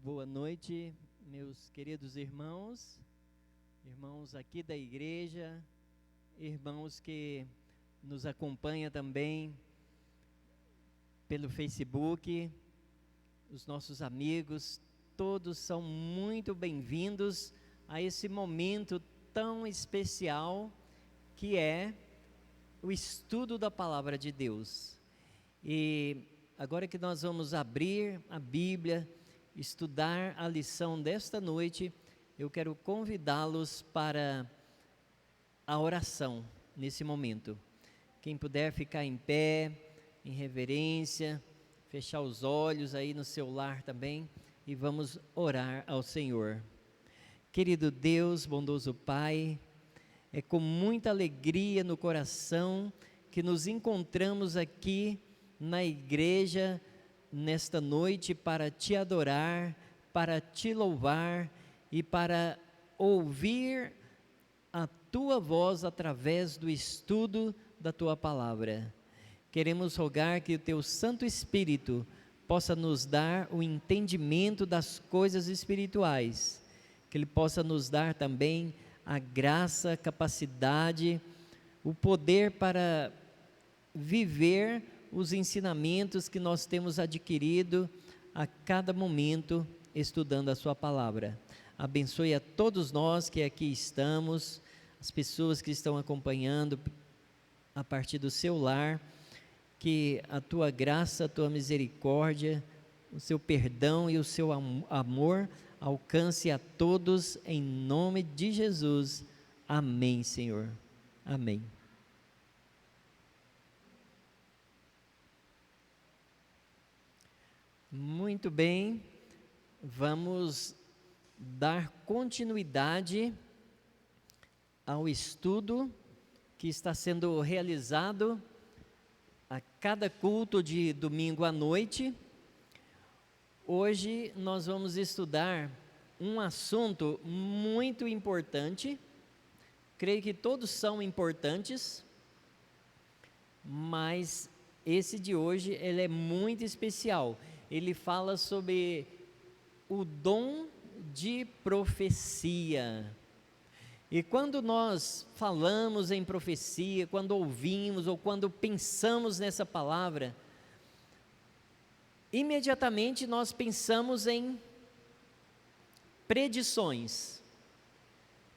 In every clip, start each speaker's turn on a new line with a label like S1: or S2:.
S1: Boa noite, meus queridos irmãos aqui da igreja, irmãos que nos acompanham também pelo Facebook, os nossos amigos, todos são muito bem-vindos a esse momento tão especial que é o estudo da Palavra de Deus. E agora que nós vamos abrir a Bíblia, estudar a lição desta noite, eu quero convidá-los para a oração nesse momento. Quem puder ficar em pé, em reverência, fechar os olhos aí no seu lar também, e vamos orar ao Senhor. Querido Deus, bondoso Pai, é com muita alegria no coração que nos encontramos aqui na igreja nesta noite para te adorar, para te louvar e para ouvir a tua voz através do estudo da tua palavra. Queremos rogar que o teu Santo Espírito possa nos dar o entendimento das coisas espirituais, que ele possa nos dar também a graça, a capacidade, o poder para viver os ensinamentos que nós temos adquirido a cada momento estudando a sua palavra. Abençoe a todos nós que aqui estamos, as pessoas que estão acompanhando a partir do seu lar, que a tua graça, a tua misericórdia, o seu perdão e o seu amor alcance a todos em nome de Jesus. Amém, Senhor. Amém. Muito bem, vamos dar continuidade ao estudo que está sendo realizado a cada culto de domingo à noite. Hoje nós vamos estudar um assunto muito importante, creio que todos são importantes, mas esse de hoje ele é muito especial. Ele fala sobre o dom de profecia. E quando nós falamos em profecia, quando ouvimos ou quando pensamos nessa palavra, imediatamente nós pensamos em predições,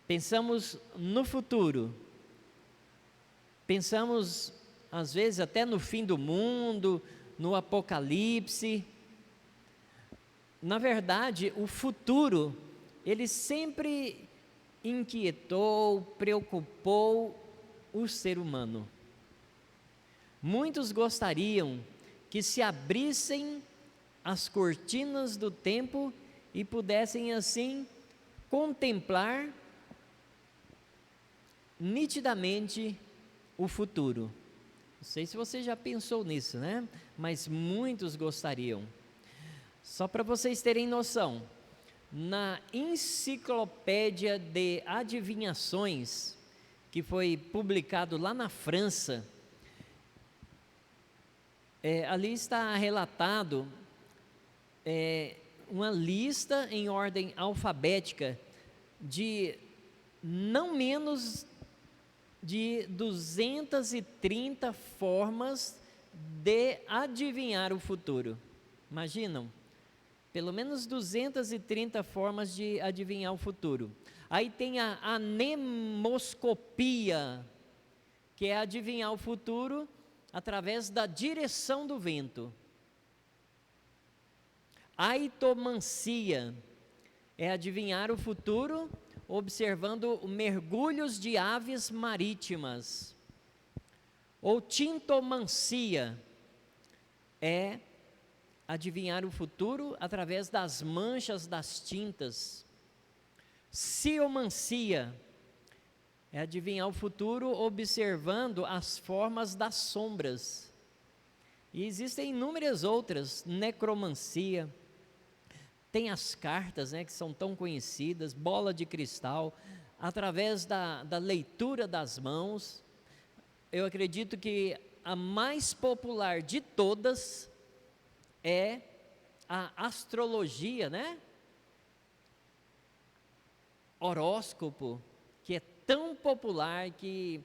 S1: pensamos no futuro, pensamos às vezes até no fim do mundo, no apocalipse. Na verdade, o futuro, ele sempre inquietou, preocupou o ser humano. Muitos gostariam que se abrissem as cortinas do tempo e pudessem assim contemplar nitidamente o futuro. Não sei se você já pensou nisso, né? Mas muitos gostariam. Só para vocês terem noção, na enciclopédia de adivinhações, que foi publicado lá na França, ali está relatado uma lista em ordem alfabética de não menos de 230 formas de adivinhar o futuro. Imaginam? Pelo menos 230 formas de adivinhar o futuro. Aí tem a anemoscopia, que é adivinhar o futuro através da direção do vento. A aitomancia é adivinhar o futuro observando mergulhos de aves marítimas. Ou tintomancia é adivinhar o futuro através das manchas das tintas. Ciomancia é adivinhar o futuro observando as formas das sombras. E existem inúmeras outras. Necromancia, tem as cartas, né, que são tão conhecidas, bola de cristal, através da leitura das mãos. Eu acredito que a mais popular de todas é a astrologia, né? horóscopo que é tão popular, que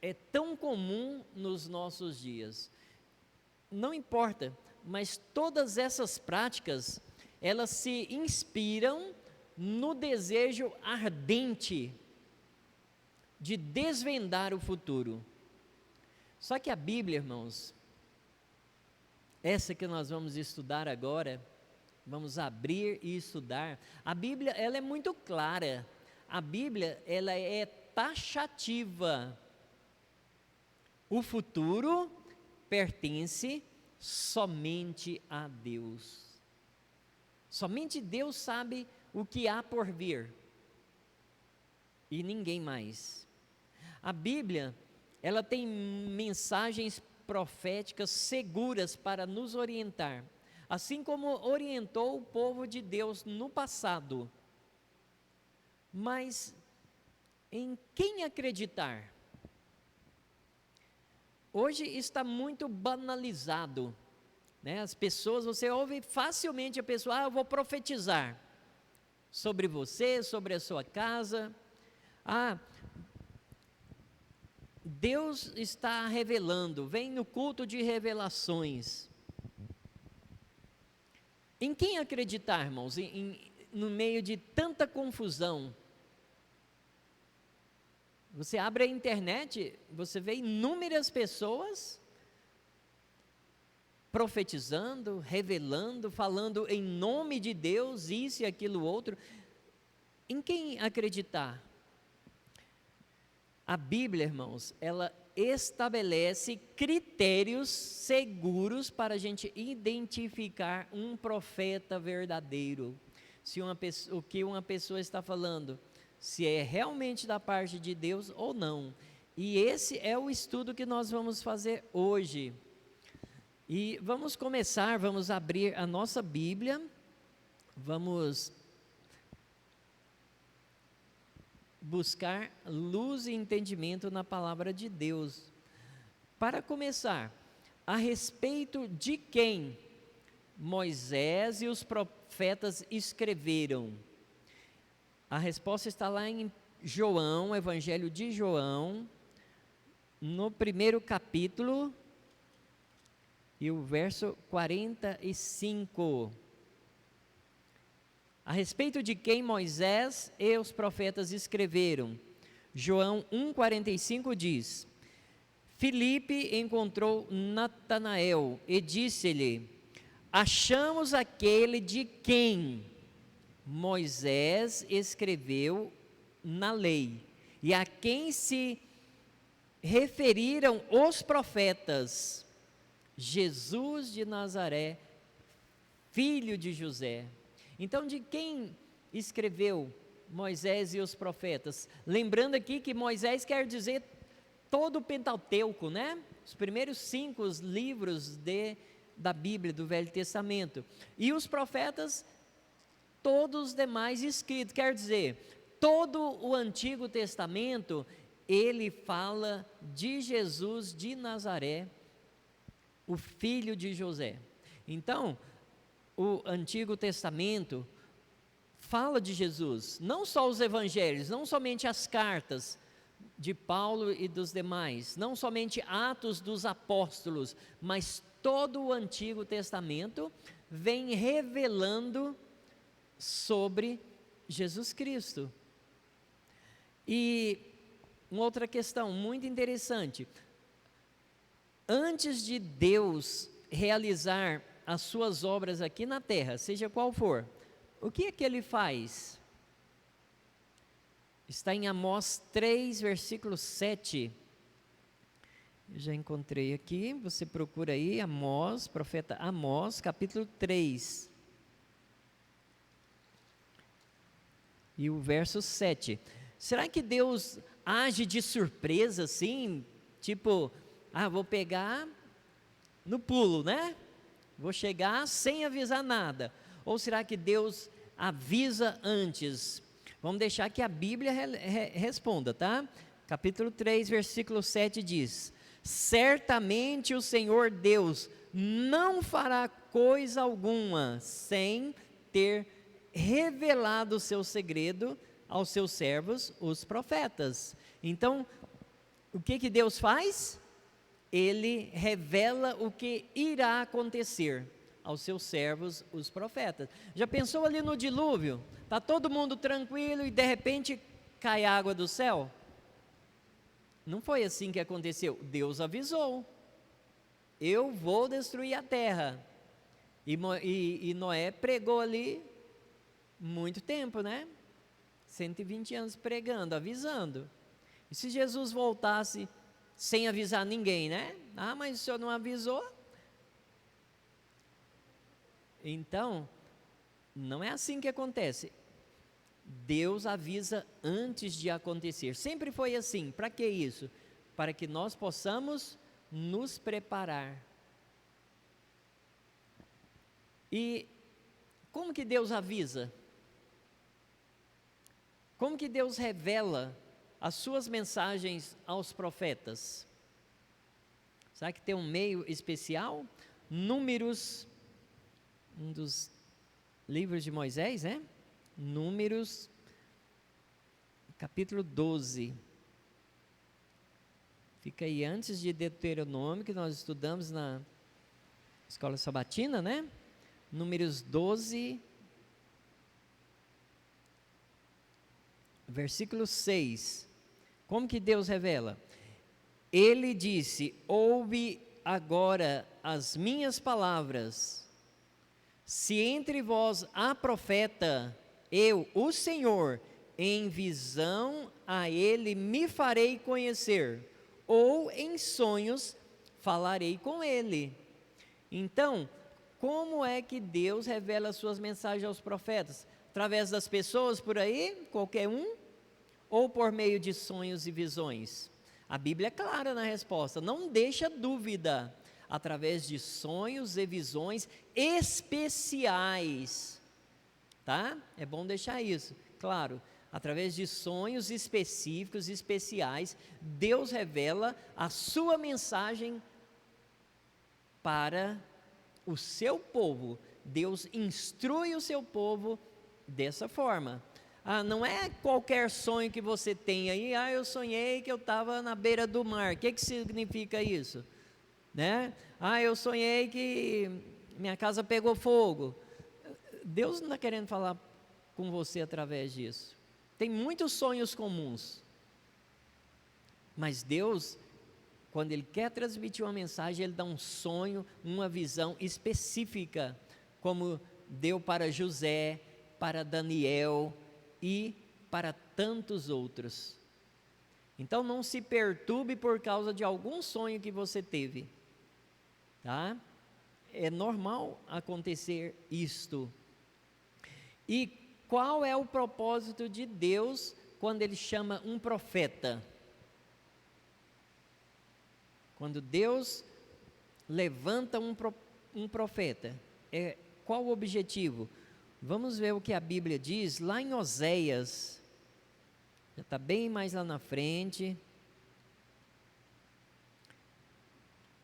S1: é tão comum nos nossos dias. Não importa, mas todas essas práticas, elas se inspiram no desejo ardente de desvendar o futuro. Só que a Bíblia, irmãos, essa que nós vamos estudar agora, vamos abrir e estudar, a Bíblia, ela é muito clara, a Bíblia, ela é taxativa. O futuro pertence somente a Deus. Somente Deus sabe o que há por vir, e ninguém mais. A Bíblia, ela tem mensagens proféticas seguras para nos orientar, assim como orientou o povo de Deus no passado. Mas em quem acreditar? Hoje está muito banalizado, né? As pessoas, você ouve facilmente a pessoa, eu vou profetizar sobre você, sobre a sua casa. Deus está revelando, vem no culto de revelações. Em quem acreditar, irmãos, no meio de tanta confusão? Você abre a internet, você vê inúmeras pessoas profetizando, revelando, falando em nome de Deus, isso e aquilo outro. Em quem acreditar? A Bíblia, irmãos, ela estabelece critérios seguros para a gente identificar um profeta verdadeiro. Se o que uma pessoa está falando, se é realmente da parte de Deus ou não. E esse é o estudo que nós vamos fazer hoje. E vamos começar, vamos abrir a nossa Bíblia, vamos buscar luz e entendimento na palavra de Deus. Para começar, a respeito de quem Moisés e os profetas escreveram? A resposta está lá em João, Evangelho de João, no primeiro capítulo, e o verso 45. A respeito de quem Moisés e os profetas escreveram, João 1,45 diz: Filipe encontrou Natanael e disse-lhe: achamos aquele de quem Moisés escreveu na lei, e a quem se referiram os profetas, Jesus de Nazaré, filho de José. Então, de quem escreveu Moisés e os profetas? Lembrando aqui que Moisés quer dizer todo o Pentateuco, né? Os primeiros 5 livros da Bíblia, do Velho Testamento. E os profetas, todos os demais escritos, quer dizer, todo o Antigo Testamento, ele fala de Jesus de Nazaré, o filho de José. Então, o Antigo Testamento fala de Jesus, não só os evangelhos, não somente as cartas de Paulo e dos demais, não somente Atos dos Apóstolos, mas todo o Antigo Testamento vem revelando sobre Jesus Cristo. E uma outra questão muito interessante: antes de Deus realizar as suas obras aqui na terra, seja qual for, o que é que ele faz? Está em Amós 3, versículo 7. Eu já encontrei aqui, você procura aí, Amós, profeta Amós, capítulo 3. E o verso 7. Será que Deus age de surpresa assim? Tipo, vou pegar no pulo, né? Vou chegar sem avisar nada. Ou será que Deus avisa antes? Vamos deixar que a Bíblia responda, tá? Capítulo 3, versículo 7 diz: certamente o Senhor Deus não fará coisa alguma sem ter revelado o seu segredo aos seus servos, os profetas. Então, o que Deus faz? Ele revela o que irá acontecer aos seus servos, os profetas. Já pensou ali no dilúvio? Está todo mundo tranquilo e de repente cai água do céu? Não foi assim que aconteceu. Deus avisou: eu vou destruir a terra. E Noé pregou ali muito tempo, né? 120 anos pregando, avisando. E se Jesus voltasse sem avisar ninguém, né? Ah, mas o senhor não avisou? Então, não é assim que acontece. Deus avisa antes de acontecer. Sempre foi assim. Para que isso? Para que nós possamos nos preparar. E como que Deus avisa? Como que Deus revela as suas mensagens aos profetas? Será que tem um meio especial? Números, um dos livros de Moisés, né? Números, capítulo 12. Fica aí antes de Deuteronômio, que nós estudamos na escola sabatina, né? Números 12, versículo 6. Como que Deus revela? Ele disse: ouve agora as minhas palavras. Se entre vós há profeta, eu, o Senhor, em visão a ele me farei conhecer, ou em sonhos falarei com ele. Então, como é que Deus revela as suas mensagens aos profetas? Através das pessoas por aí, qualquer um? Ou por meio de sonhos e visões? A Bíblia é clara na resposta, não deixa dúvida. Através de sonhos e visões especiais, tá? É bom deixar isso claro. Através de sonhos específicos, especiais, Deus revela a sua mensagem para o seu povo. Deus instrui o seu povo dessa forma. Não é qualquer sonho que você tem aí. Eu sonhei que eu estava na beira do mar. O que significa isso? Né? Eu sonhei que minha casa pegou fogo. Deus não está querendo falar com você através disso. Tem muitos sonhos comuns, mas Deus, quando Ele quer transmitir uma mensagem, Ele dá um sonho, uma visão específica, como deu para José, para Daniel e para tantos outros. Então não se perturbe por causa de algum sonho que você teve, tá? É normal acontecer isto. E qual é o propósito de Deus quando Ele chama um profeta? Quando Deus levanta um profeta, qual o objetivo? Vamos ver o que a Bíblia diz lá em Oséias, já está bem mais lá na frente.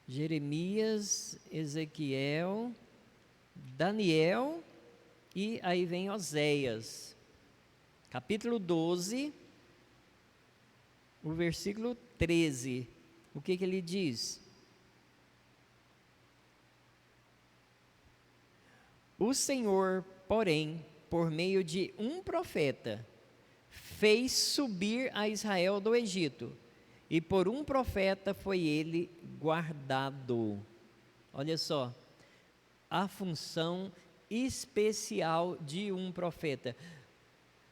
S1: Jeremias, Ezequiel, Daniel e aí vem Oséias, capítulo 12, o versículo 13. O que ele diz? O Senhor, porém, por meio de um profeta, fez subir a Israel do Egito, e por um profeta foi ele guardado. Olha só, a função especial de um profeta.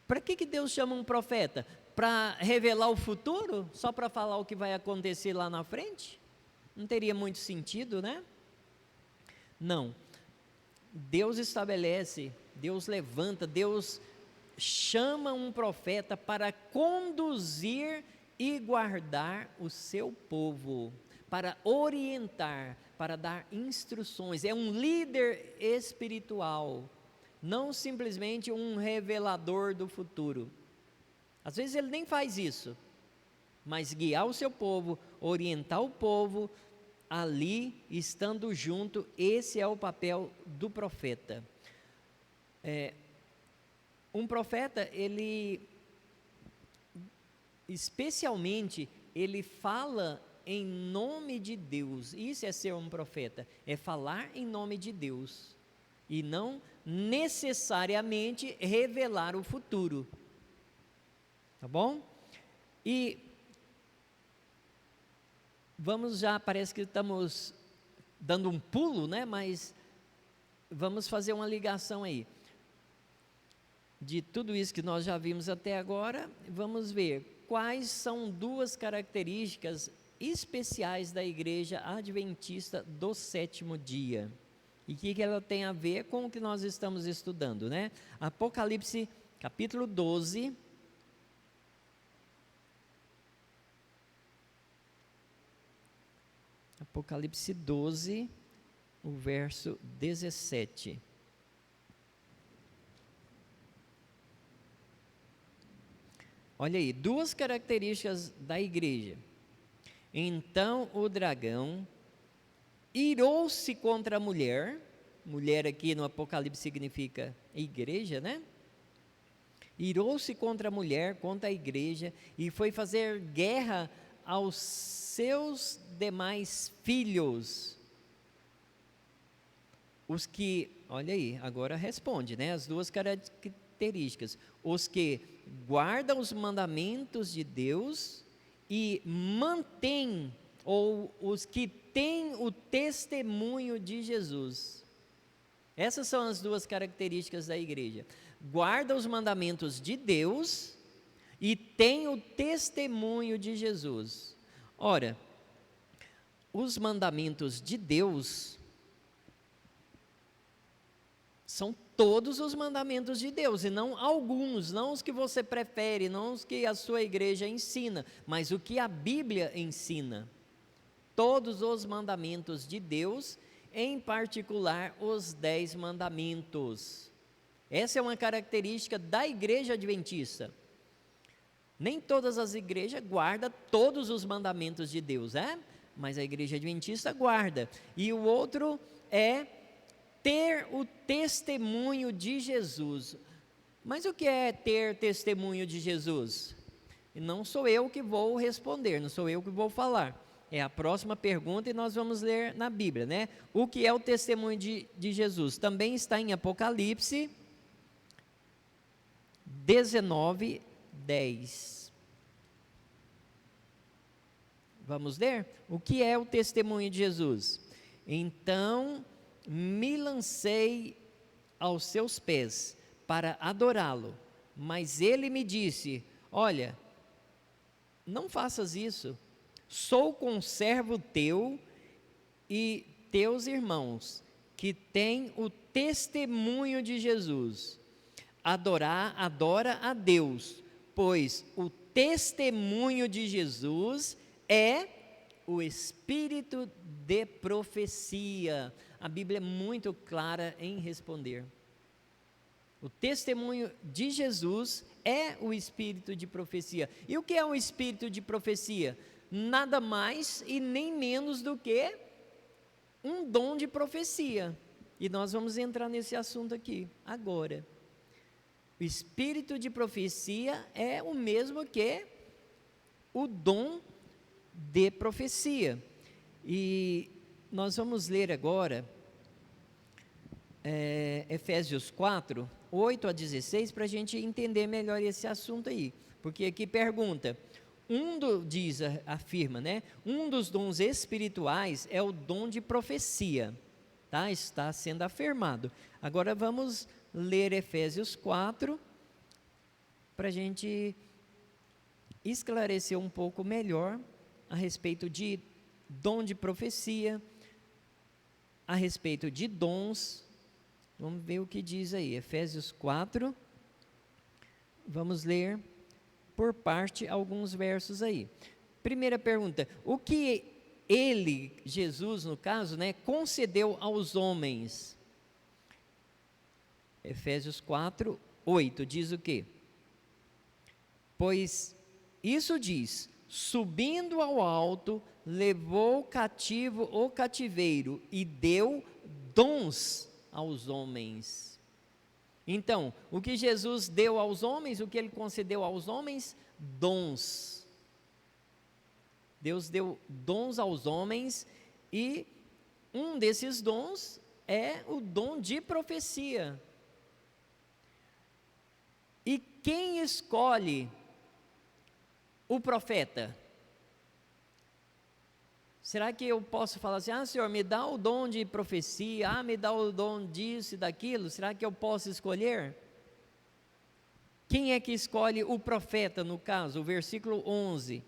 S1: Para que Deus chama um profeta? Para revelar o futuro? Só para falar o que vai acontecer lá na frente? Não teria muito sentido, né? Não. Deus estabelece, Deus levanta, Deus chama um profeta para conduzir e guardar o seu povo, para orientar, para dar instruções. É um líder espiritual, não simplesmente um revelador do futuro. Às vezes ele nem faz isso, mas guiar o seu povo, orientar o povo, ali estando junto, esse é o papel do profeta. Um profeta, ele, especialmente, ele fala em nome de Deus. Isso é ser um profeta, é falar em nome de Deus, e não necessariamente revelar o futuro. Tá bom? E vamos já, parece que estamos dando um pulo, né? Mas vamos fazer uma ligação aí. De tudo isso que nós já vimos até agora, vamos ver quais são duas características especiais da igreja adventista do sétimo dia. E o que ela tem a ver com o que nós estamos estudando, né? Apocalipse, capítulo 12. Apocalipse 12, o verso 17. Olha aí, duas características da igreja. Então o dragão irou-se contra a mulher. Mulher aqui no Apocalipse significa igreja, né? Irou-se contra a mulher, contra a igreja, e foi fazer guerra aos seus demais filhos. Os que, olha aí, agora responde, né? As duas características. Os que guardam os mandamentos de Deus e mantêm, ou os que têm o testemunho de Jesus. Essas são as duas características da igreja. Guarda os mandamentos de Deus e tem o testemunho de Jesus. Ora, os mandamentos de Deus são todos os mandamentos de Deus, e não alguns, não os que você prefere, não os que a sua igreja ensina, mas o que a Bíblia ensina. Todos os mandamentos de Deus, em particular os 10 mandamentos. Essa é uma característica da igreja adventista. Nem todas as igrejas guardam todos os mandamentos de Deus, mas a igreja adventista guarda. E o outro é ter o testemunho de Jesus. Mas o que é ter testemunho de Jesus? Não sou eu que vou responder, não sou eu que vou falar. É a próxima pergunta e nós vamos ler na Bíblia, né? O que é o testemunho de Jesus? Também está em Apocalipse 19, 10. Vamos ler? O que é o testemunho de Jesus? Então me lancei aos seus pés para adorá-lo, mas ele me disse: olha, não faças isso, sou conservo teu e teus irmãos, que têm o testemunho de Jesus. Adora a Deus, pois o testemunho de Jesus é o espírito de profecia. A Bíblia é muito clara em responder. O testemunho de Jesus é o espírito de profecia. E o que é um espírito de profecia? Nada mais e nem menos do que um dom de profecia. E nós vamos entrar nesse assunto aqui, agora. O espírito de profecia é o mesmo que o dom de profecia. E nós vamos ler agora Efésios 4, 8 a 16, para a gente entender melhor esse assunto aí. Porque aqui pergunta, afirma, né? Um dos dons espirituais é o dom de profecia, tá? Está sendo afirmado. Agora vamos ler Efésios 4, para a gente esclarecer um pouco melhor a respeito de dom de profecia, a respeito de dons. Vamos ver o que diz aí, Efésios 4, vamos ler por parte alguns versos aí. Primeira pergunta, o que ele, Jesus no caso, né, concedeu aos homens? Efésios 4, 8, diz o quê? Pois isso diz, subindo ao alto, levou cativo o cativeiro e deu dons aos homens. Então, o que Jesus deu aos homens, o que Ele concedeu aos homens? Dons. Deus deu dons aos homens e um desses dons é o dom de profecia. E quem escolhe o profeta? Será que eu posso falar assim, Senhor, me dá o dom de profecia, me dá o dom disso e daquilo, será que eu posso escolher? Quem é que escolhe o profeta, no caso? O versículo 11,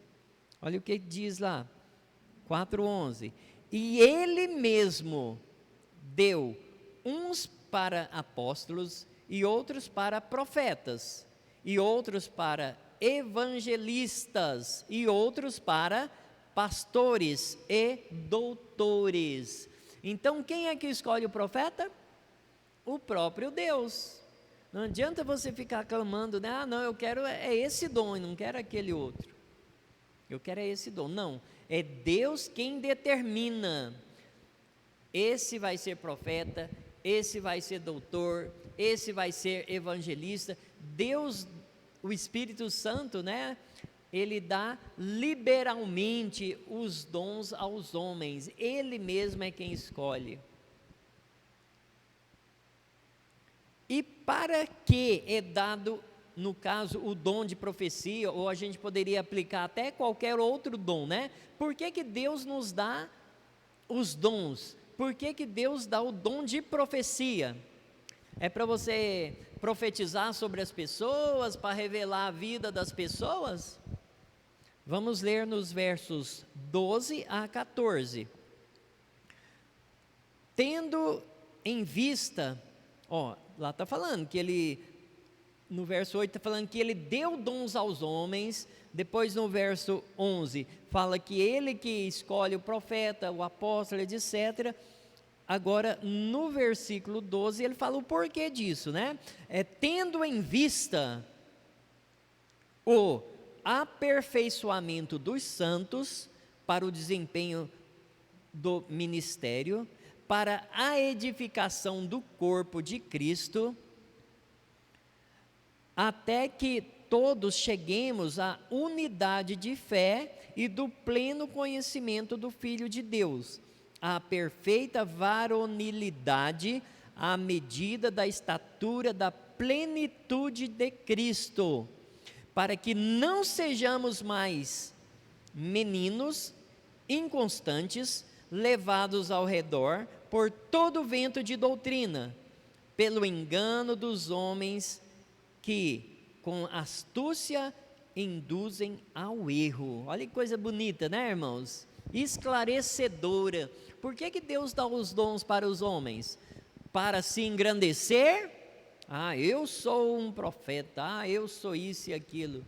S1: olha o que diz lá, 4:11, e Ele mesmo deu uns para apóstolos, e outros para profetas, e outros para evangelistas, e outros para pastores e doutores. Então quem é que escolhe o profeta? O próprio Deus. Não adianta você ficar clamando, né? Não, eu quero esse dom, e não quero aquele outro. Eu quero esse dom. Não, é Deus quem determina. Esse vai ser profeta, esse vai ser doutor, esse vai ser evangelista. Deus, o Espírito Santo, né? Ele dá liberalmente os dons aos homens, Ele mesmo é quem escolhe. E para que é dado, no caso, o dom de profecia, ou a gente poderia aplicar até qualquer outro dom, né? Por que Deus nos dá os dons? Por que Deus dá o dom de profecia? É para você profetizar sobre as pessoas, para revelar a vida das pessoas? Vamos ler nos versos 12 a 14. Tendo em vista, lá está falando que Ele, no verso 8 está falando que Ele deu dons aos homens, depois no verso 11 fala que Ele que escolhe o profeta, o apóstolo, etc. Agora no versículo 12 ele fala o porquê disso, né? Tendo em vista o aperfeiçoamento dos santos para o desempenho do ministério, para a edificação do corpo de Cristo, até que todos cheguemos à unidade de fé e do pleno conhecimento do Filho de Deus, à perfeita varonilidade, à medida da estatura da plenitude de Cristo, para que não sejamos mais meninos inconstantes, levados ao redor por todo vento de doutrina, pelo engano dos homens que com astúcia induzem ao erro. Olha que coisa bonita, né, irmãos? Esclarecedora. Por que Deus dá os dons para os homens? Para se engrandecer? Eu sou um profeta, eu sou isso e aquilo.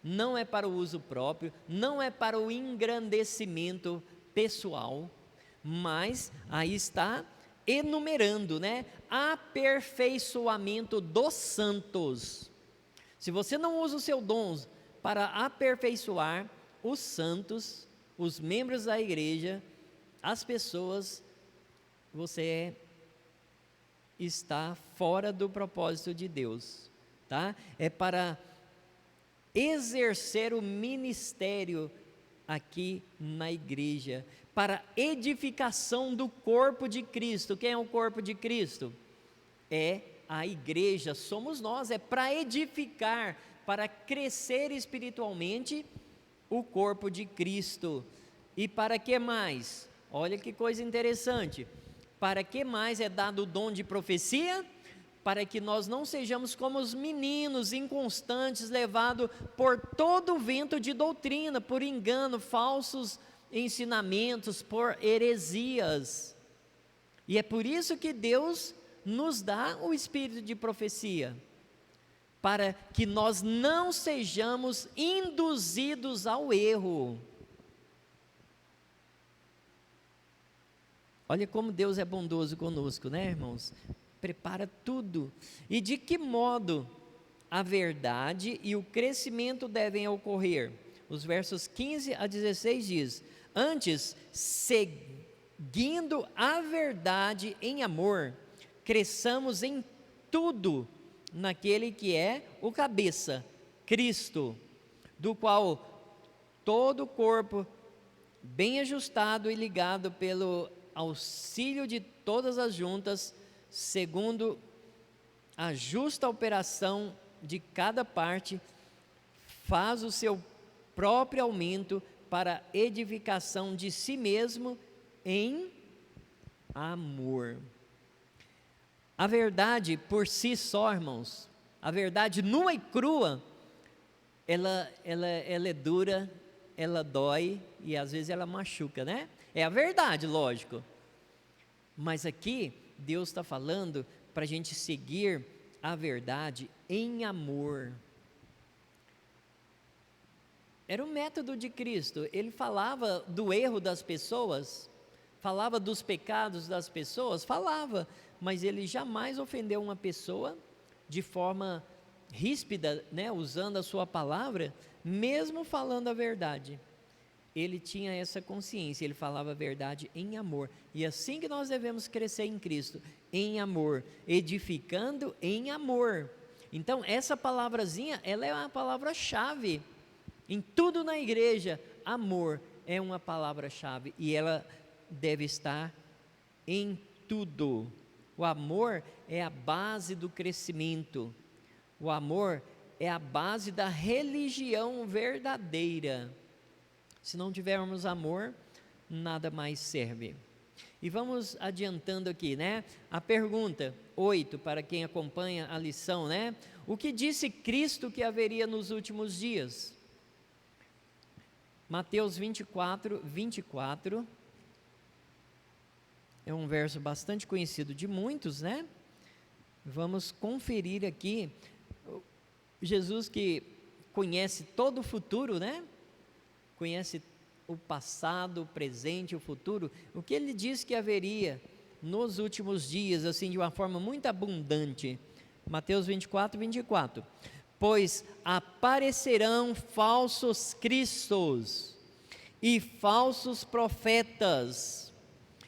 S1: Não é para o uso próprio, não é para o engrandecimento pessoal, mas aí está enumerando, né? Aperfeiçoamento dos santos. Se você não usa o seu dom para aperfeiçoar os santos, os membros da igreja, as pessoas, você está fora do propósito de Deus, tá? É para exercer o ministério aqui na igreja, para edificação do corpo de Cristo. Quem é o corpo de Cristo? É a igreja, somos nós, é para edificar, para crescer espiritualmente o corpo de Cristo. E para que mais? Olha que coisa interessante. Para que mais é dado o dom de profecia? Para que nós não sejamos como os meninos inconstantes, levados por todo o vento de doutrina, por engano, falsos ensinamentos, por heresias. E é por isso que Deus nos dá o espírito de profecia, para que nós não sejamos induzidos ao erro. Olha como Deus é bondoso conosco, né, irmãos? Prepara tudo. E de que modo a verdade e o crescimento devem ocorrer? Os versos 15 a 16 diz: antes, seguindo a verdade em amor, cresçamos em tudo naquele que é o cabeça, Cristo, do qual todo o corpo, bem ajustado e ligado pelo auxílio de todas as juntas, segundo a justa operação de cada parte, faz o seu próprio aumento para edificação de si mesmo em amor. A verdade por si só, irmãos, a verdade nua e crua, ela é dura, ela dói e às vezes ela machuca, né? É a verdade, lógico. Mas aqui Deus está falando para a gente seguir a verdade em amor. Era o método de Cristo. Ele falava do erro das pessoas, falava dos pecados das pessoas, falava, mas ele jamais ofendeu uma pessoa de forma ríspida, né, usando a sua palavra, mesmo falando a verdade. Ele tinha essa consciência, ele falava a verdade em amor. E assim que nós devemos crescer em Cristo, em amor, edificando em amor. Então, essa palavrazinha, ela é uma palavra-chave. Em tudo na igreja, amor é uma palavra-chave e ela deve estar em tudo. O amor é a base do crescimento. O amor é a base da religião verdadeira. Se não tivermos amor, nada mais serve. E vamos adiantando aqui, né? A pergunta 8, para quem acompanha a lição, né? O que disse Cristo que haveria nos últimos dias? Mateus 24, 24. É um verso bastante conhecido de muitos, né? Vamos conferir aqui. Jesus, que conhece todo o futuro, né? Conhece o passado, o presente, o futuro. O que ele diz que haveria nos últimos dias, assim, de uma forma muito abundante. Mateus 24, 24. Pois aparecerão falsos cristos e falsos profetas,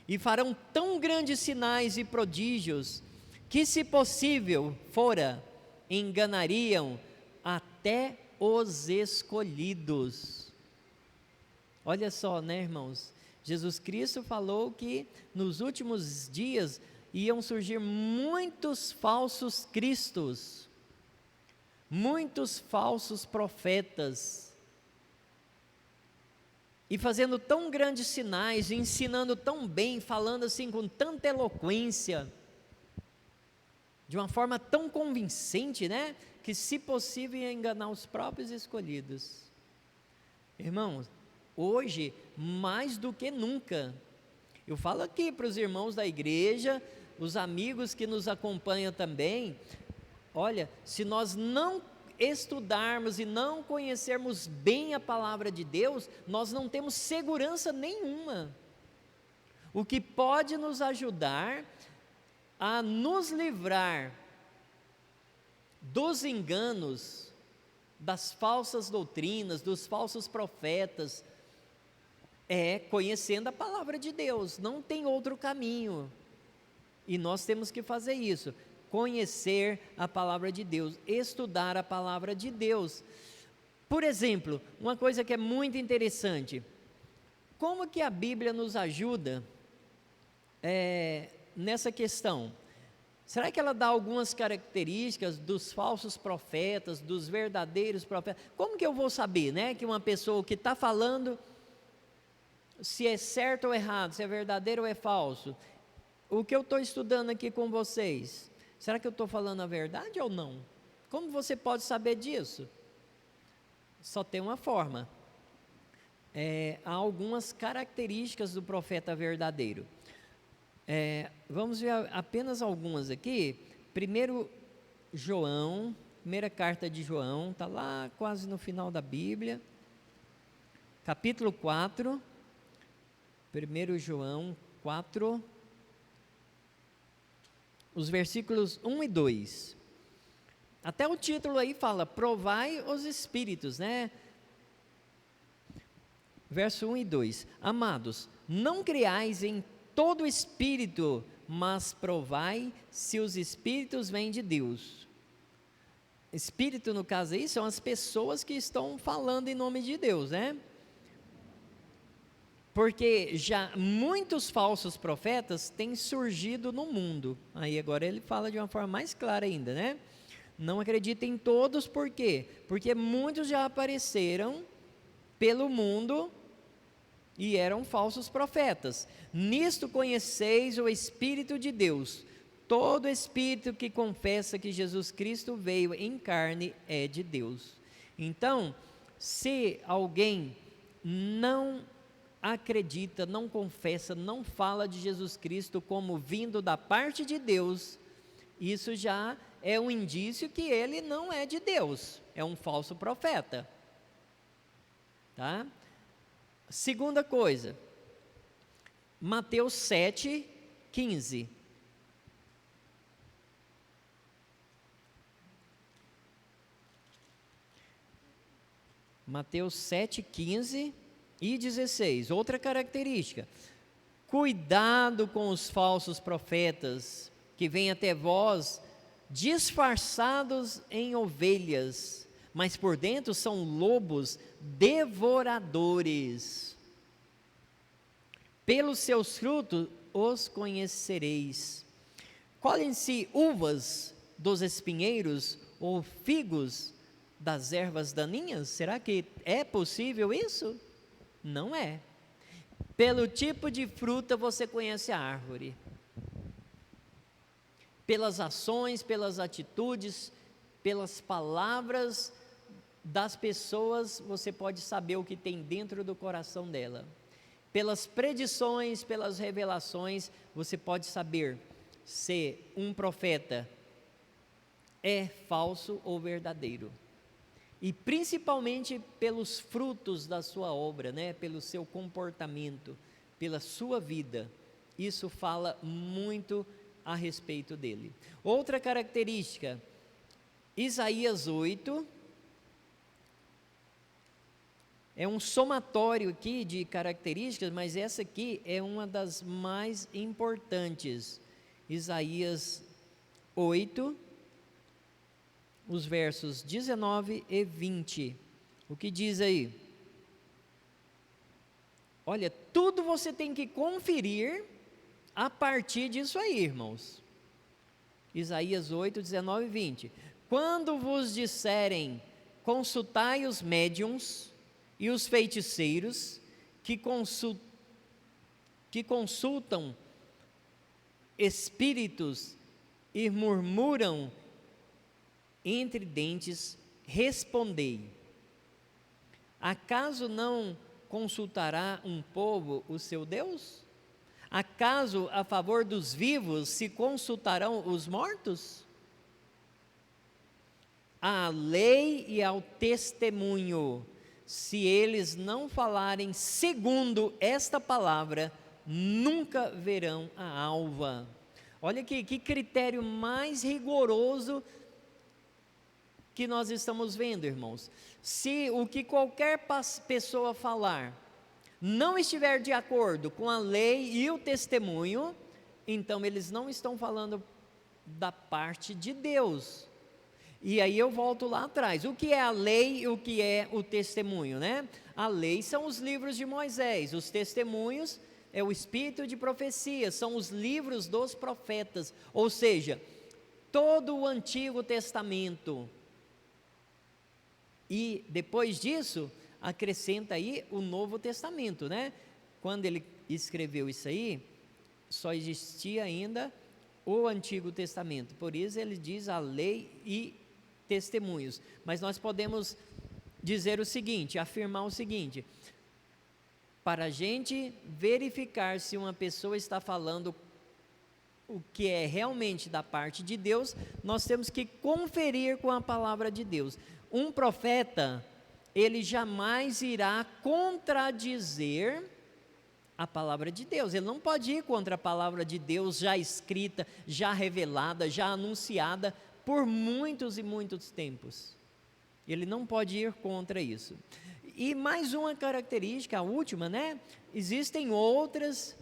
S1: e farão tão grandes sinais e prodígios, que, se possível fora, enganariam até os escolhidos. Olha só, né, irmãos? Jesus Cristo falou que nos últimos dias iam surgir muitos falsos cristos, muitos falsos profetas, e fazendo tão grandes sinais, ensinando tão bem, falando assim com tanta eloquência, de uma forma tão convincente, né? Que, se possível, ia enganar os próprios escolhidos. Irmãos, hoje, mais do que nunca, eu falo aqui para os irmãos da igreja, os amigos que nos acompanham também, olha, se nós não estudarmos e não conhecermos bem a palavra de Deus, nós não temos segurança nenhuma. O que pode nos ajudar a nos livrar dos enganos, das falsas doutrinas, dos falsos profetas, é conhecendo a palavra de Deus. Não tem outro caminho, e nós temos que fazer isso, conhecer a palavra de Deus, estudar a palavra de Deus. Por exemplo, uma coisa que é muito interessante, como que a Bíblia nos ajuda nessa questão? Será que ela dá algumas características dos falsos profetas, dos verdadeiros profetas? Como que eu vou saber, né, que uma pessoa que está falando, se é certo ou errado, se é verdadeiro ou é falso? O que eu estou estudando aqui com vocês, será que eu estou falando a verdade ou não? Como você pode saber disso? Só tem uma forma. Há algumas características do profeta verdadeiro. Vamos ver apenas algumas aqui. Primeiro João, primeira carta de João, está lá quase no final da Bíblia, capítulo 4, 1 João 4, os versículos 1 e 2. Até o título aí fala, provai os espíritos, né? Verso 1 e 2. Amados, não creais em todo espírito, mas provai se os espíritos vêm de Deus. Espírito, no caso aí, são as pessoas que estão falando em nome de Deus, né? Porque já muitos falsos profetas têm surgido no mundo. Aí agora ele fala de uma forma mais clara ainda, né? Não acreditem em todos, por quê? Porque muitos já apareceram pelo mundo e eram falsos profetas. Nisto conheceis o Espírito de Deus. Todo espírito que confessa que Jesus Cristo veio em carne é de Deus. Então, se alguém não acredita, não confessa, não fala de Jesus Cristo como vindo da parte de Deus, isso já é um indício que ele não é de Deus, é um falso profeta. Tá? Segunda coisa, Mateus 7:15. Mateus 7:15 e 16, outra característica: cuidado com os falsos profetas, que vêm até vós disfarçados em ovelhas, mas por dentro são lobos devoradores. Pelos seus frutos os conhecereis. Colhem-se uvas dos espinheiros ou figos das ervas daninhas? Será que é possível isso? Não é. Pelo tipo de fruta você conhece a árvore. Pelas ações, pelas atitudes, pelas palavras das pessoas, você pode saber o que tem dentro do coração dela. Pelas predições, pelas revelações, você pode saber se um profeta é falso ou verdadeiro. E principalmente pelos frutos da sua obra, né? Pelo seu comportamento, pela sua vida. Isso fala muito a respeito dele. Outra característica, Isaías 8, é um somatório aqui de características, mas essa aqui é uma das mais importantes. Isaías 8, os versos 19 e 20. O que diz aí? Olha, tudo você tem que conferir a partir disso aí, irmãos. Isaías 8, 19 e 20. Quando vos disserem, consultai os médiuns e os feiticeiros, que consultam espíritos e murmuram entre dentes, respondei: acaso não consultará um povo o seu Deus? Acaso a favor dos vivos se consultarão os mortos? À lei e ao testemunho, se eles não falarem segundo esta palavra, nunca verão a alva. Olha aqui, que critério mais rigoroso que nós estamos vendo, irmãos. Se o que qualquer pessoa falar não estiver de acordo com a lei e o testemunho, então eles não estão falando da parte de Deus. E aí eu volto lá atrás, o que é a lei e o que é o testemunho, né? A lei são os livros de Moisés, os testemunhos é o espírito de profecia, são os livros dos profetas, ou seja, todo o Antigo Testamento. E depois disso, acrescenta aí o Novo Testamento, né? Quando ele escreveu isso aí, só existia ainda o Antigo Testamento, por isso ele diz a lei e testemunhos. Mas nós podemos dizer o seguinte, afirmar o seguinte: para a gente verificar se uma pessoa está falando o que é realmente da parte de Deus, nós temos que conferir com a palavra de Deus. Um profeta, ele jamais irá contradizer a palavra de Deus, ele não pode ir contra a palavra de Deus já escrita, já revelada, já anunciada por muitos e muitos tempos. Ele não pode ir contra isso. E mais uma característica, a última, né? Existem outras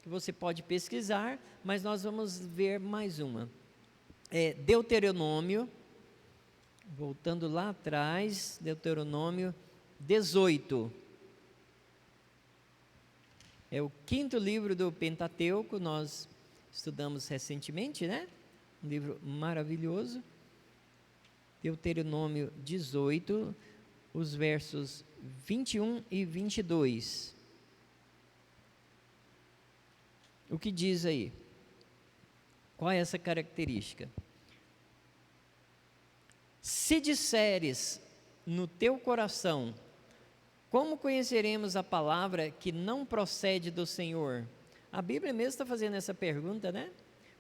S1: que você pode pesquisar, mas nós vamos ver mais uma. Deuteronômio, voltando lá atrás, Deuteronômio 18. É o 5º livro do Pentateuco, nós estudamos recentemente, né? Um livro maravilhoso. Deuteronômio 18, os versos 21 e 22. O que diz aí? Qual é essa característica? Se disseres no teu coração, como conheceremos a palavra que não procede do Senhor? A Bíblia mesmo está fazendo essa pergunta, né?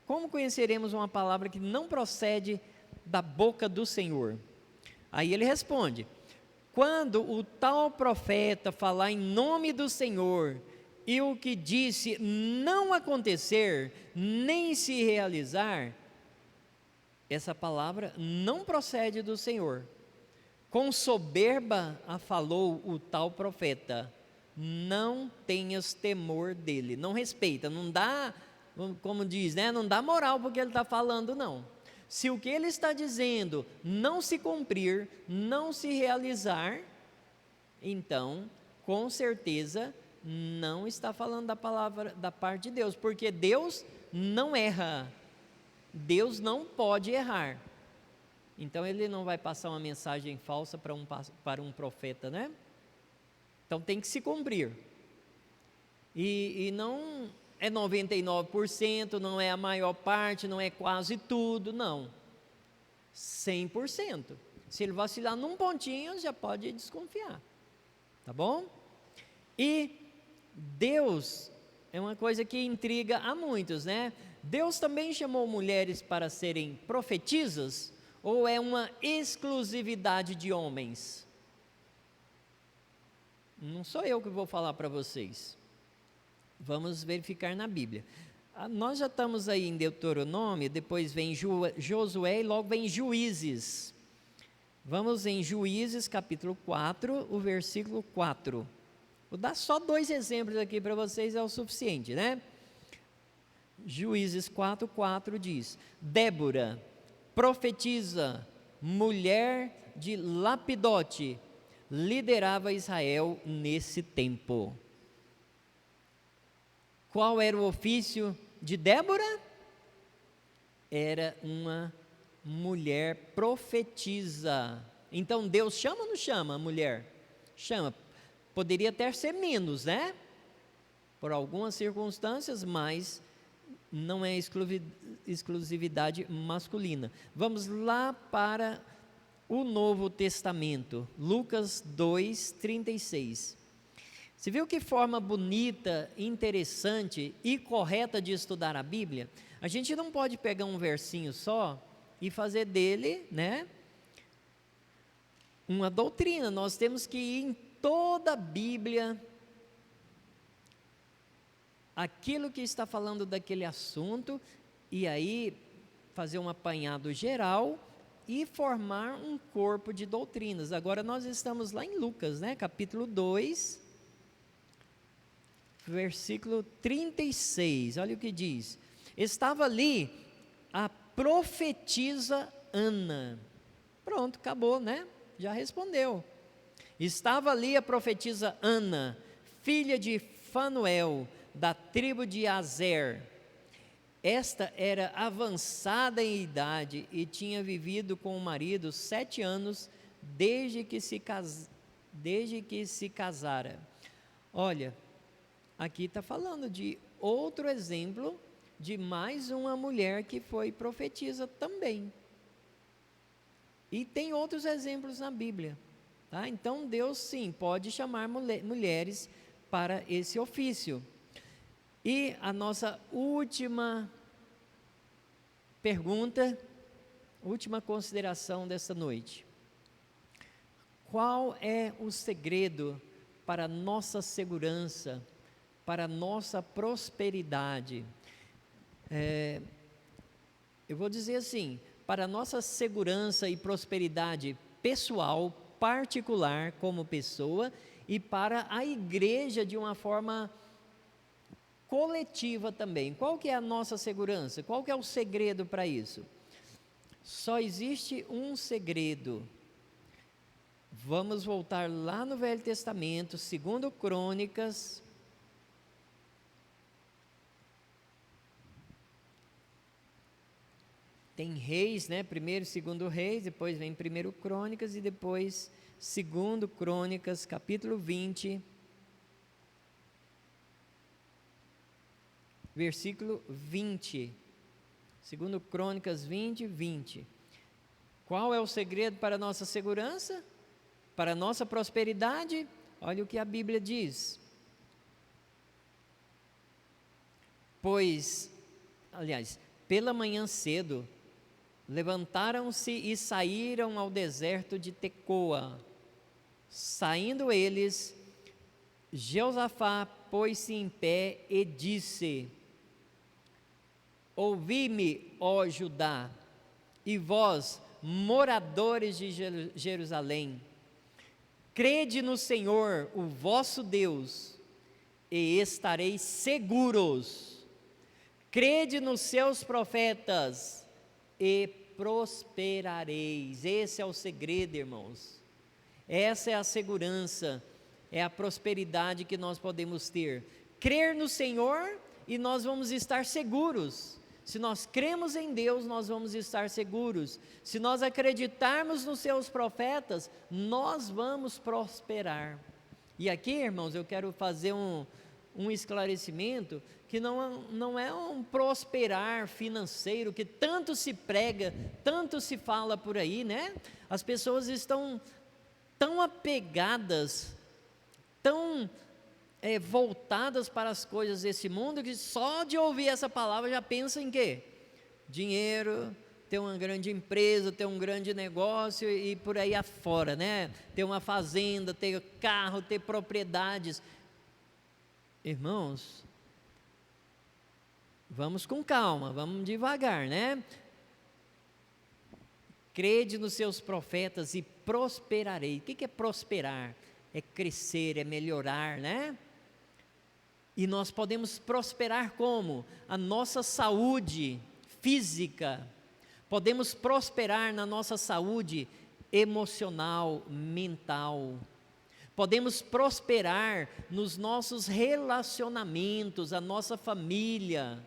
S1: Como conheceremos uma palavra que não procede da boca do Senhor? Aí ele responde: quando o tal profeta falar em nome do Senhor, e o que disse não acontecer, nem se realizar, essa palavra não procede do Senhor. Com soberba a falou o tal profeta, não tenhas temor dele. Não respeita, não dá, como diz, né? Não dá moral porque ele está falando, não. Se o que ele está dizendo não se cumprir, não se realizar, então, com certeza, não está falando da palavra da parte de Deus, porque Deus não erra, Deus não pode errar. Então ele não vai passar uma mensagem falsa para um profeta, né? Então tem que se cumprir. E não é 99%, não é a maior parte, não é quase tudo, não. 100%. Se ele vacilar num pontinho, já pode desconfiar. Tá bom? E Deus é uma coisa que intriga a muitos, né? Deus também chamou mulheres para serem profetisas, ou é uma exclusividade de homens? Não sou eu que vou falar para vocês. Vamos verificar na Bíblia. Nós já estamos aí em Deuteronômio, depois vem Josué e logo vem Juízes. Vamos em Juízes capítulo 4, o versículo 4. Vou dar só 2 exemplos aqui para vocês, é o suficiente, né? Juízes 4:4 diz: Débora, profetisa, mulher de Lapidote, liderava Israel nesse tempo. Qual era o ofício de Débora? Era uma mulher profetisa. Então Deus chama ou não chama a mulher? Chama. Poderia até ser menos, né? Por algumas circunstâncias, mas não é exclusividade masculina. Vamos lá para o Novo Testamento, Lucas 2:36. Você viu que forma bonita, interessante e correta de estudar a Bíblia? A gente não pode pegar um versinho só e fazer dele, né, uma doutrina. Nós temos que ir em toda a Bíblia, aquilo que está falando daquele assunto, e aí fazer um apanhado geral e formar um corpo de doutrinas. Agora nós estamos lá em Lucas, né, capítulo 2, versículo 36, olha o que diz: estava ali a profetisa Ana. Pronto, acabou, né? Já respondeu. Estava ali a profetisa Ana, filha de Fanuel, da tribo de Azer. Esta era avançada em idade e tinha vivido com o marido 7 anos desde que se casara. Olha, aqui está falando de outro exemplo de mais uma mulher que foi profetisa também. E tem outros exemplos na Bíblia, tá? Então Deus sim pode chamar mulheres para esse ofício. E a nossa última pergunta, última consideração desta noite: qual é o segredo para a nossa segurança, para a nossa prosperidade? Eu vou dizer assim, para a nossa segurança e prosperidade pessoal, particular como pessoa, e para a igreja de uma forma coletiva também. Qual que é a nossa segurança? Qual que é o segredo para isso? Só existe um segredo. Vamos voltar lá no Velho Testamento, 2 Crônicas. Tem Reis, né? Primeiro e 2 Reis, depois vem 1 Crônicas e depois 2 Crônicas, capítulo 20, versículo 20. 2 Crônicas 20, 20. Qual é o segredo para a nossa segurança? Para a nossa prosperidade? Olha o que a Bíblia diz. Pela manhã cedo, levantaram-se e saíram ao deserto de Tecoa. Saindo eles, Jeosafá pôs-se em pé e disse: ouvi-me, ó Judá, e vós, moradores de Jerusalém, crede no Senhor, o vosso Deus, e estareis seguros. Crede nos seus profetas, e prosperareis. Esse é o segredo, irmãos. Essa é a segurança, é a prosperidade que nós podemos ter. Crer no Senhor e nós vamos estar seguros. Se nós cremos em Deus, nós vamos estar seguros. Se nós acreditarmos nos seus profetas, nós vamos prosperar. E aqui, irmãos, eu quero fazer um esclarecimento, que não é um prosperar financeiro, que tanto se prega, tanto se fala por aí, né? As pessoas estão tão apegadas, tão voltadas para as coisas desse mundo, que só de ouvir essa palavra já pensa em quê? Dinheiro, ter uma grande empresa, ter um grande negócio e por aí afora, né? Ter uma fazenda, ter carro, ter propriedades. Irmãos, vamos com calma, vamos devagar, né? Crede nos seus profetas e prosperarei. O que é prosperar? É crescer, é melhorar, né? E nós podemos prosperar como? A nossa saúde física, podemos prosperar na nossa saúde emocional, mental, podemos prosperar nos nossos relacionamentos, a nossa família.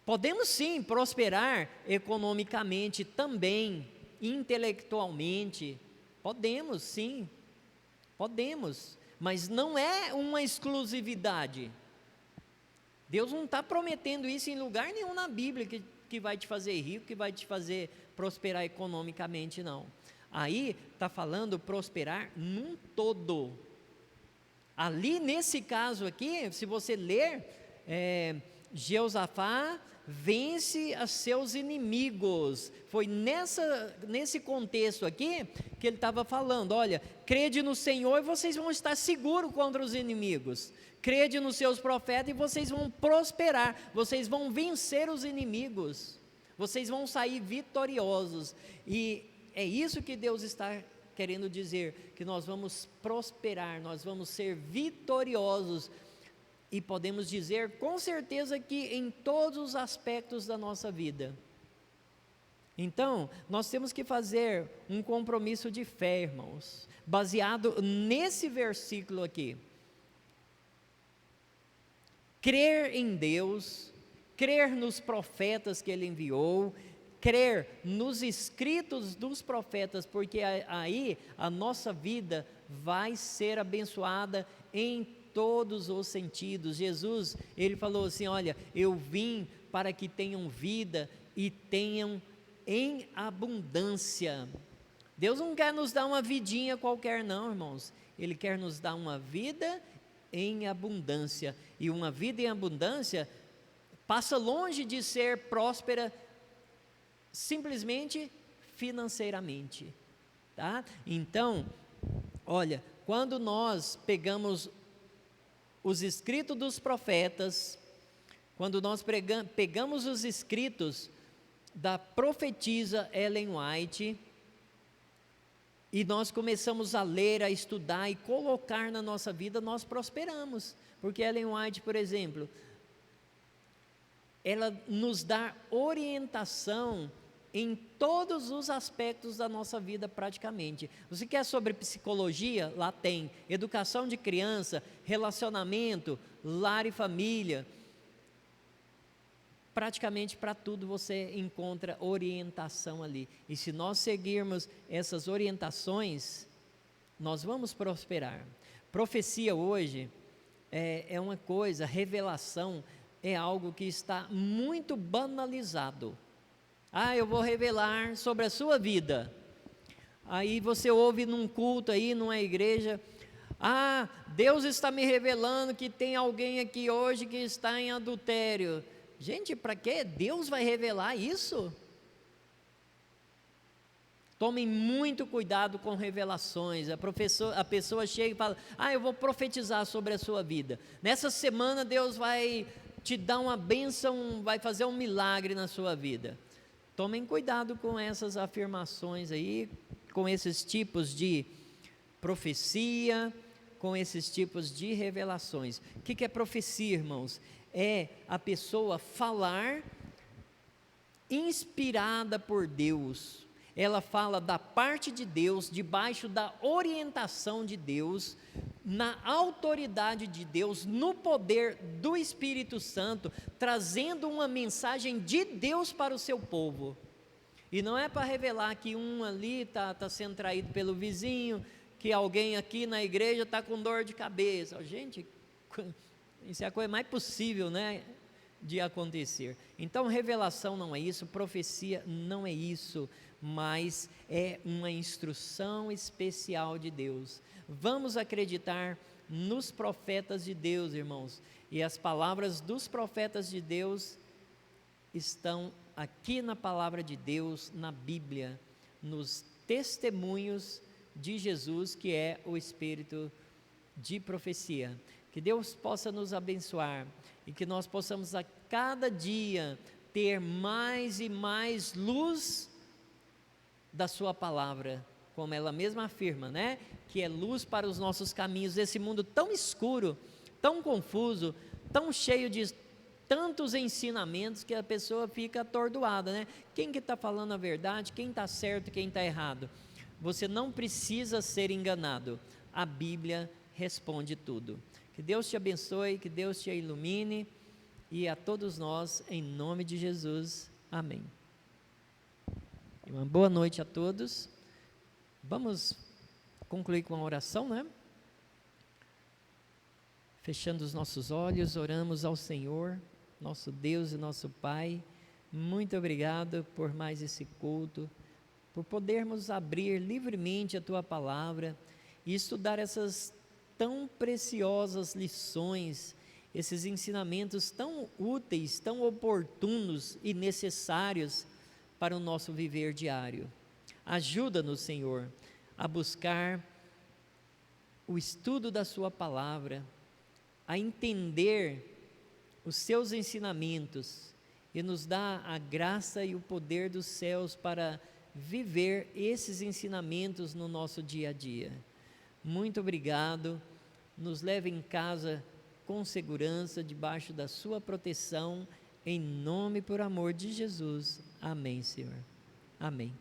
S1: Podemos sim prosperar economicamente também, intelectualmente. Podemos sim, podemos, mas não é uma exclusividade. Deus não está prometendo isso em lugar nenhum na Bíblia, que vai te fazer rico, que vai te fazer prosperar economicamente, não. Aí está falando prosperar num todo. Ali nesse caso aqui, se você ler, Jeosafá vence a seus inimigos. Foi nesse contexto aqui que ele estava falando: olha, crede no Senhor e vocês vão estar seguros contra os inimigos. Crede nos seus profetas e vocês vão prosperar, vocês vão vencer os inimigos, vocês vão sair vitoriosos. E é isso que Deus está querendo dizer, que nós vamos prosperar, nós vamos ser vitoriosos. E podemos dizer com certeza que em todos os aspectos da nossa vida. Então, nós temos que fazer um compromisso de fé, irmãos, baseado nesse versículo aqui. Crer em Deus, crer nos profetas que Ele enviou, crer nos escritos dos profetas, porque aí a nossa vida vai ser abençoada em todos os sentidos. Jesus, Ele falou assim: olha, eu vim para que tenham vida e tenham em abundância. Deus não quer nos dar uma vidinha qualquer não, irmãos. Ele quer nos dar uma vida em abundância, e uma vida em abundância passa longe de ser próspera simplesmente financeiramente, tá? Então, olha, quando nós pegamos os escritos dos profetas, quando nós pegamos os escritos da profetisa Ellen White, e nós começamos a ler, a estudar e colocar na nossa vida, nós prosperamos. Porque Ellen White, por exemplo, ela nos dá orientação em todos os aspectos da nossa vida praticamente. Você quer sobre psicologia? Lá tem. Educação de criança, relacionamento, lar e família. Praticamente para tudo você encontra orientação ali. E se nós seguirmos essas orientações, nós vamos prosperar. Profecia hoje é uma coisa, revelação é algo que está muito banalizado. Eu vou revelar sobre a sua vida. Aí você ouve num culto aí, numa igreja, Deus está me revelando que tem alguém aqui hoje que está em adultério. Gente, para que Deus vai revelar isso? Tomem muito cuidado com revelações. A pessoa chega e fala, eu vou profetizar sobre a sua vida. Nessa semana Deus vai te dar uma bênção, vai fazer um milagre na sua vida. Tomem cuidado com essas afirmações aí, com esses tipos de profecia, com esses tipos de revelações. O que é profecia, irmãos? É a pessoa falar inspirada por Deus. Ela fala da parte de Deus, debaixo da orientação de Deus, na autoridade de Deus, no poder do Espírito Santo, trazendo uma mensagem de Deus para o seu povo. E não é para revelar que um ali está sendo traído pelo vizinho, que alguém aqui na igreja está com dor de cabeça. Gente, isso é a coisa mais possível, né, de acontecer. Então revelação não é isso, profecia não é isso, mas é uma instrução especial de Deus. Vamos acreditar nos profetas de Deus, irmãos, e as palavras dos profetas de Deus estão aqui na palavra de Deus, na Bíblia, nos testemunhos de Jesus, que é o Espírito de profecia. Que Deus possa nos abençoar e que nós possamos a cada dia ter mais e mais luz da sua palavra, como ela mesma afirma, né? Que é luz para os nossos caminhos, esse mundo tão escuro, tão confuso, tão cheio de tantos ensinamentos que a pessoa fica atordoada, né? Quem que está falando a verdade? Quem está certo? Quem está errado? Você não precisa ser enganado, a Bíblia responde tudo. Que Deus te abençoe, que Deus te ilumine, e a todos nós, em nome de Jesus, amém. Uma boa noite a todos. Vamos concluir com a oração, né? Fechando os nossos olhos, oramos ao Senhor, nosso Deus e nosso Pai. Muito obrigado por mais esse culto, por podermos abrir livremente a Tua Palavra e estudar essas tão preciosas lições, esses ensinamentos tão úteis, tão oportunos e necessários para o nosso viver diário. Ajuda-nos, Senhor, a buscar o estudo da Sua Palavra, a entender os Seus ensinamentos e nos dá a graça e o poder dos céus para viver esses ensinamentos no nosso dia a dia. Muito obrigado, nos leve em casa com segurança, debaixo da Sua proteção, em nome e por amor de Jesus. Amém, Senhor. Amém.